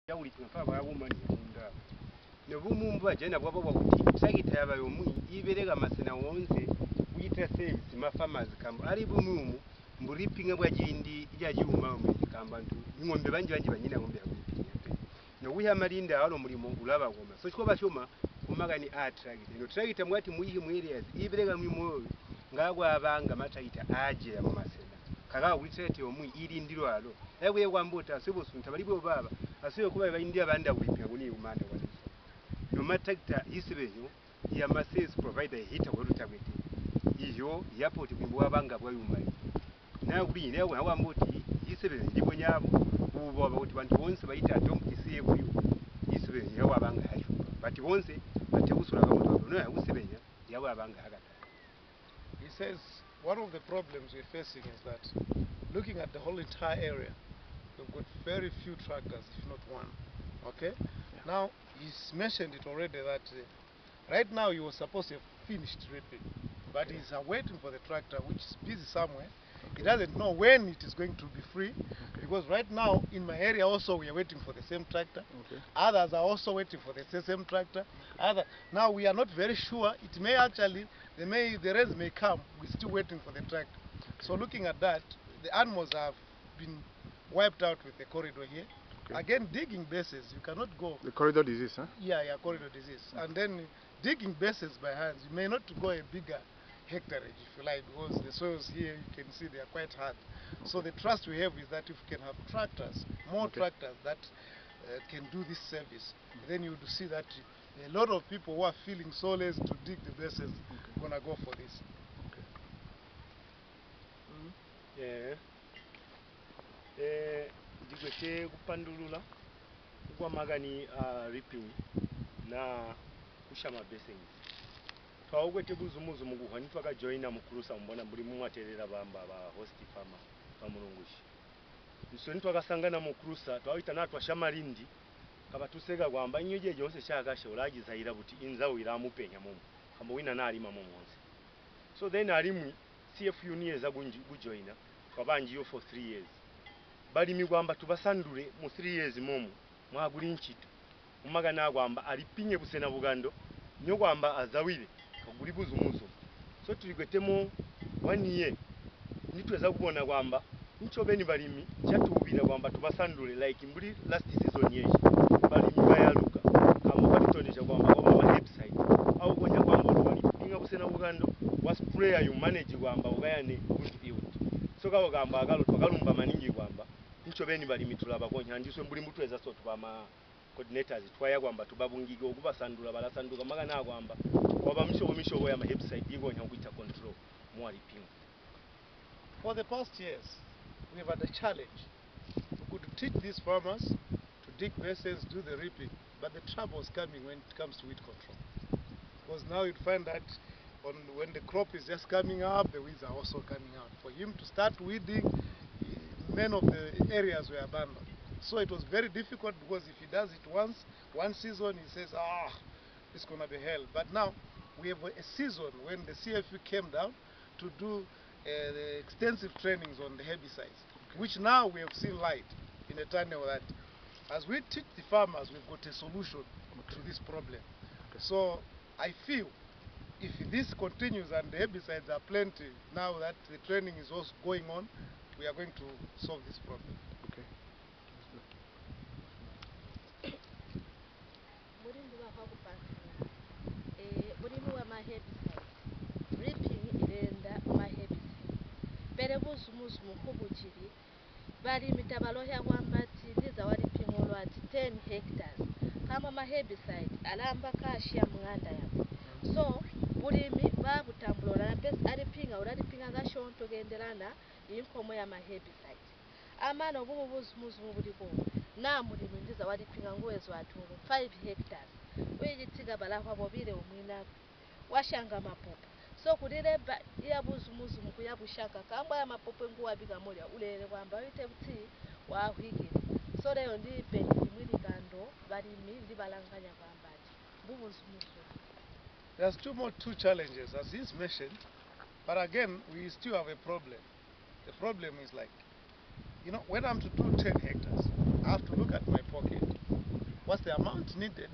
Yawuli tunfa ba woman yunda. Ne bumumbu ajena bwabo bwakuti sagita yaba yomu iberega masena wonse uyita service ma farmers kamba ali bumumu mbulipinga bwa jindi yajuma mu kamba ntu ngombe banje banyina ngombe yakupinga pe. No wiha malinda alo mulimo ulaba goma. So chikoba choma kumagani attractive. No tractor mwati muyihi mu areas iberega mu ngagwa abanga matayita aje ya masena. Kaga witete yomu iri ndiro alo. Ewe wambuta sibo sunta balibo baba. Asiyo kuba bayindia banda kulipinga kuni umanda wali. No matter isibeyo ya masses provider hita walutagwete. Iyo yapo tibwa banga bwa yumali. Na kuli ne wa mbuti isibeyo ndibwo nyabo ubo abakuti bantu bonse bayita don't see you. Isibeyo yawa banga hayo. But bonse batebusula kamoto no usibeyo yawa banga hagata. He says one of the problems we're facing is that looking at the whole entire area, we've got very few tractors, if not one. Okay? Yeah. Now, he's mentioned it already that right now he was supposed to have finished reaping, but he's waiting for the tractor, which is busy somewhere. He doesn't know when it is going to be free, because right now in my area also we are waiting for the same tractor. Others are also waiting for the same tractor. Now we are not very sure. It may actually, the rains may come. We're still waiting for the tractor. So looking at that, the animals have been wiped out with the corridor here. Again, digging bases, you cannot go. The corridor disease, huh? Yeah, corridor disease. And then digging bases by hands, you may not go a bigger hectarage, if you like, because the soils here, you can see they are quite hard. So the trust we have is that if we can have tractors, more tractors that can do this service, then you would see that a lot of people who are feeling soulless to dig the bases are going to go for this. Digwete kupandulula kwa magani reaping na kushama basins. Twawugwete buzumuzu muguha nitwaga joina mukurusa mbona buli mwaterera bamba ba host farmer bamulungushi. Nso nitwaga sangana mukurusa twawita natwa shamalindi kaba tusega gwamba nyoje jonse shagashe olagiza ira buti inzawo iramupenya mumu kamba wina na alima mumonse. So then alimu CFU nieza bujoina kwabanji yo for 3 years. Bali migwamba tubasandure mu 3 years momu mwaguri nchito umagana gwamba alipinye busena bugando nyo gwamba azawire kaguri buzumuzo. So tuligwetemo 1 year nitweza kubona gwamba nchobe ni balimi cyatubira gwamba tubasandure like mburi last season yeje balimi bayaluka kama batitonesha gwamba kwa website au gonya gwamba balipinga busena bugando was prayer you manage gwamba ugayane good field. So kawo gamba agalo twagalumba maningi gwamba nchobeni bali mitulaba konya ndiswe mbuli mutweza so tubama coordinators twaya gwamba tubabungigo okubasandula balasanduka magana gwamba oba mishobo ya website yigo nya kuita control mwali pinga. For the past years we've had a challenge. We could teach these farmers to dig bases, do the reaping, but the trouble is coming when it comes to weed control. Because now you'd find that when the crop is just coming up, the weeds are also coming out. For him to start weeding, many of the areas were abandoned. So it was very difficult because if he does it once, one season, he says, it's going to be hell. But now we have a season when the CFU came down to do the extensive trainings on the herbicides, which now we have seen light in a tunnel that as we teach the farmers, we've got a solution to this problem. So I feel if this continues and the herbicides are plenty, now that the training is also going on, we are going to solve this problem. Okay. Bali mitabalo ya kwambati ndiza wali pingolo ati 10 hectares kama mahebicide alamba kashi ya mwanda ya so bulimi babutambulola na pesa alipinga ulipinga gashonto gendelana inkomo ya mahebicide amana obubuzumuzu buliko na mulimi ndiza wali pinga ngwezo atulu 5 hectares wejitiga balakwa bobile omwina washanga mapopo so kulile ya buzumuzu mukuyabushaka kamba ya mapopo nguwa biga moja ulele kwamba wite buti wahwigire so leo ndi pendi mwini kando balimi ndi balanganya kwambati bubuzumuzu. There's two challenges as he's mentioned, but again we still have a problem. The problem is like, when I'm to do 10 hectares, I have to look at my pocket. what's the amount needed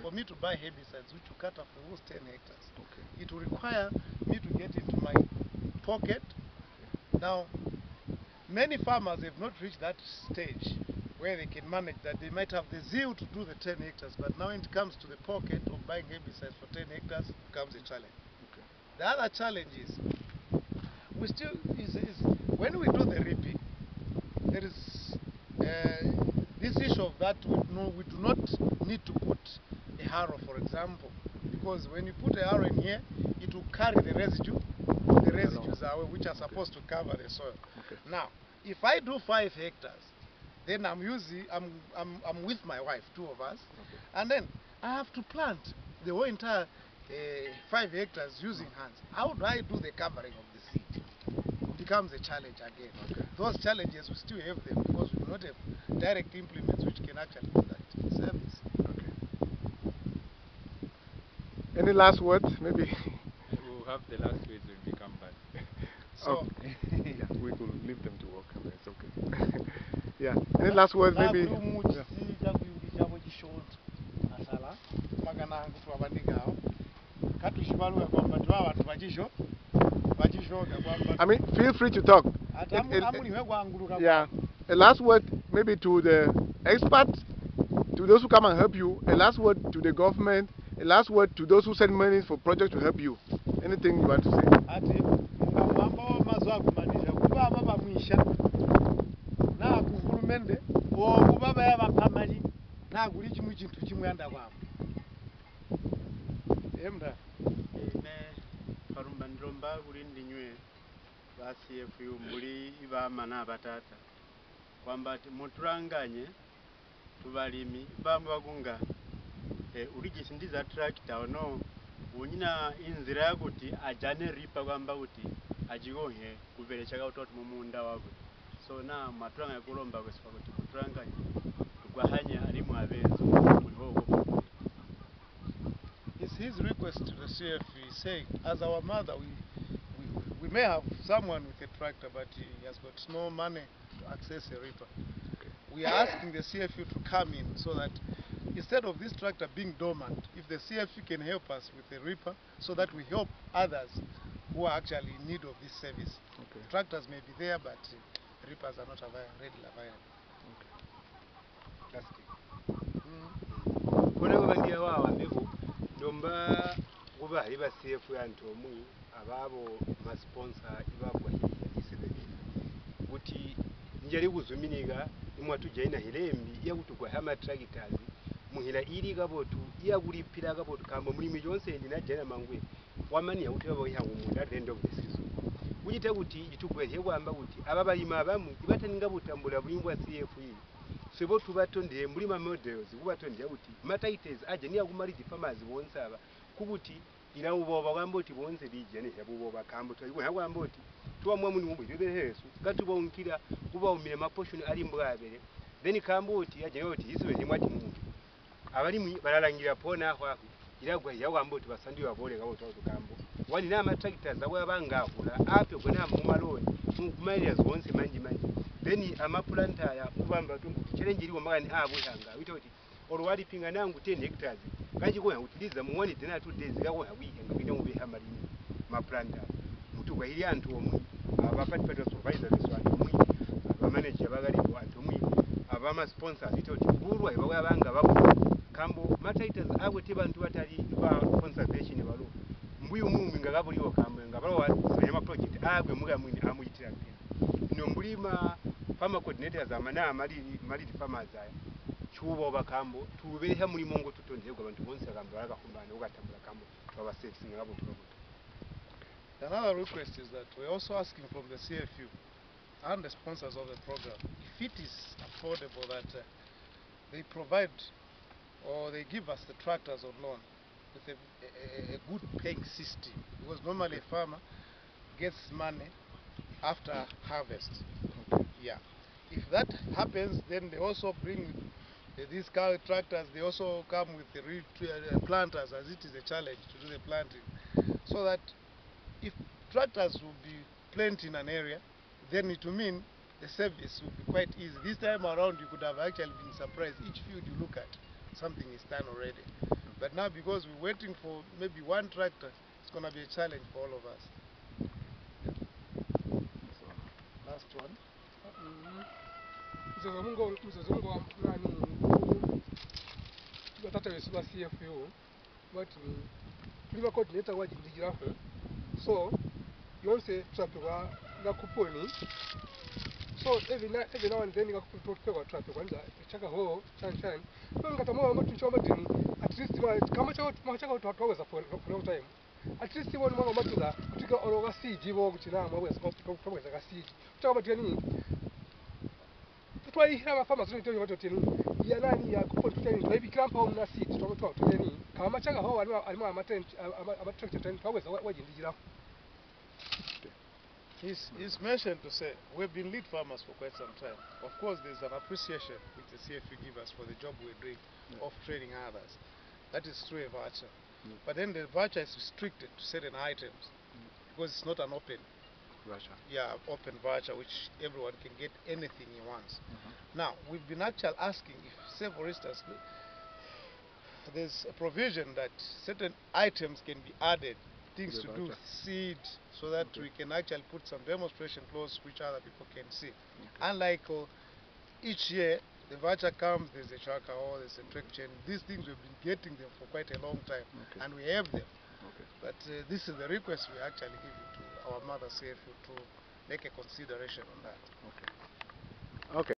for me to buy herbicides, which will cater for those 10 hectares. Okay. It will require me to get into my pocket. Now, many farmers have not reached that stage where they can manage that. They might have the zeal to do the 10 hectares, but now when it comes to the pocket of buying herbicides for 10 hectares, it becomes a challenge. Okay. The other challenge is, we still when we do the reaping, there is this issue of that we do not need to put a harrow, for example, because when you put a harrow in here, it will carry the residue. The residues are which are supposed to cover the soil. Okay. Now, if I do 5 hectares, then I'm with my wife, 2 of us, Okay. and then I have to plant the whole entire 5 hectares using hands. How do I do the covering of the seed? It becomes a challenge again. Okay. Those challenges, we still have them because we do not have direct implements which can actually do that service. Okay. Any last words, maybe? We'll have the last words when we come back. So, yeah, we will leave them to work. It's okay. Yeah. Any last words, maybe? Yeah. I mean, feel free to talk. Yeah. A last word, maybe to the experts, to those who come and help you. A last word to the government. A last word to those who send money for projects to help you. Anything you want to say? Farumba ndilomba kulindi nywe ba CFU muli ibamana abatata kwamba mutulanganye tubalimi bamwe bagunga uligishindiza tractor ono unyina inzira yakuti ajane ripa kwamba kuti ajigonhe kuberecha kautot mumunda wako so na matulanga kulomba kwesipa kuti mutulanganye tugwahanya alimu abezo kuliho. It's his request to the CFU. He's saying, as our mother, we may have someone with a tractor, but he has got no money to access a reaper. Okay. We are asking the CFU to come in so that instead of this tractor being dormant, if the CFU can help us with a reaper so that we help others who are actually in need of this service. Okay. Tractors may be there, but reapers are not readily available. Kuna kubandia wawa mbivu ndomba kuba haliba CFU ya ntomui ababo masponsor ibabwa hili isebebe kuti njali kuzuminiga imwatu jaina hilembi ya kutugwa hama tractors muhila ili gabotu ya kulipira gabotu kamba mulimi jonse ndina jana mangwe wamani ya uteba boya umunda at the end of the season kujita kuti itugwe hegwamba kuti ababalima abamu ibatanninga butambula bulimbwa CFU sebo tubatondeye muri ma models kubatondeye kuti mataites aje niya kumalidi farmers bonsaba kubuti ila uboba kwamboti bonse bijene yabuboba kambo twayiwe yakwamboti tuwamwe muni mubwe bebehesu gatubonkira kuba umire ma portion ali mbwabere then kamboti aje yoti iswe ni mwati mu abalimu balalangira pona aho iragwa yakwamboti basandi babole gabo tukambo wani na matractors abanga akula ape gona mu maloni mu areas bonse manji then amaplanta ya kubamba tumbu challenge iliwo magani abuyanga witoti olwali pinga nangu 10 hectares kaji ko utiliza mu 1 dena 2 days gawo weekend ngine ube hamalini maplanta mutugwa ili antu omwe abapati supervisors wantu omwe abamanager bagali wantu omwe abama sponsors witoti bulwa ibwa abanga babo kambo mataitas abwe tebantu batali ba conservation balo mbuyu mumbi ngagabuliwo kambo ngabalo wa project agwe muga mwini amuyitira no mbulima farmer coordinators amana malidi farmers aya chubo bakambo tubeha muri mongo tutondegwa abantu bonse akambo bagakumbana ugatambula kambo twaba service ngabo tubabuta. Another request is that we're also asking from the CFU and the sponsors of the program if it is affordable that they provide or they give us the tractors on loan with a good paying system, because normally a farmer gets money after harvest. Yeah. If that happens, then they also bring these car tractors. They also come with the planters, as it is a challenge to do the planting. So that if tractors will be planted in an area, then it will mean the service will be quite easy. This time around, you could have actually been surprised each field you look at. something is done already. But now because we're waiting for maybe one tractor, it's going to be a challenge for all of us. Last one. So yonse traffic wa kuponi. So every now and then you have traffic one check a hole sunshine. Don't get a more at least come out to always for a long time. At least one more to that, particular all over sea, Jivo, which now always like a sea. Talk about any. That's why you have a farmer's going to tell you what to tell you. Yanani, I could put maybe clamp on a seat to talk to any. Kamachaga, how I'm attracted to always what you did. He's mentioned to say we've been lead farmers for quite some time. Of course, there's an appreciation which the CFU give us for the job we're doing of training others. That is through a voucher. But then the voucher is restricted to certain items because it's not an open voucher. Yeah, open voucher which everyone can get anything he wants. Now, we've been actually asking if, say for instance, there's a provision that certain items can be added, things to do, seed, so that we can actually put some demonstration clothes which other people can see. Unlike each year, the voucher comes, there's a tracker or there's a track chain. These things we've been getting them for quite a long time, and we have them. But this is the request we actually give to our mother CFU to make a consideration on that. Okay.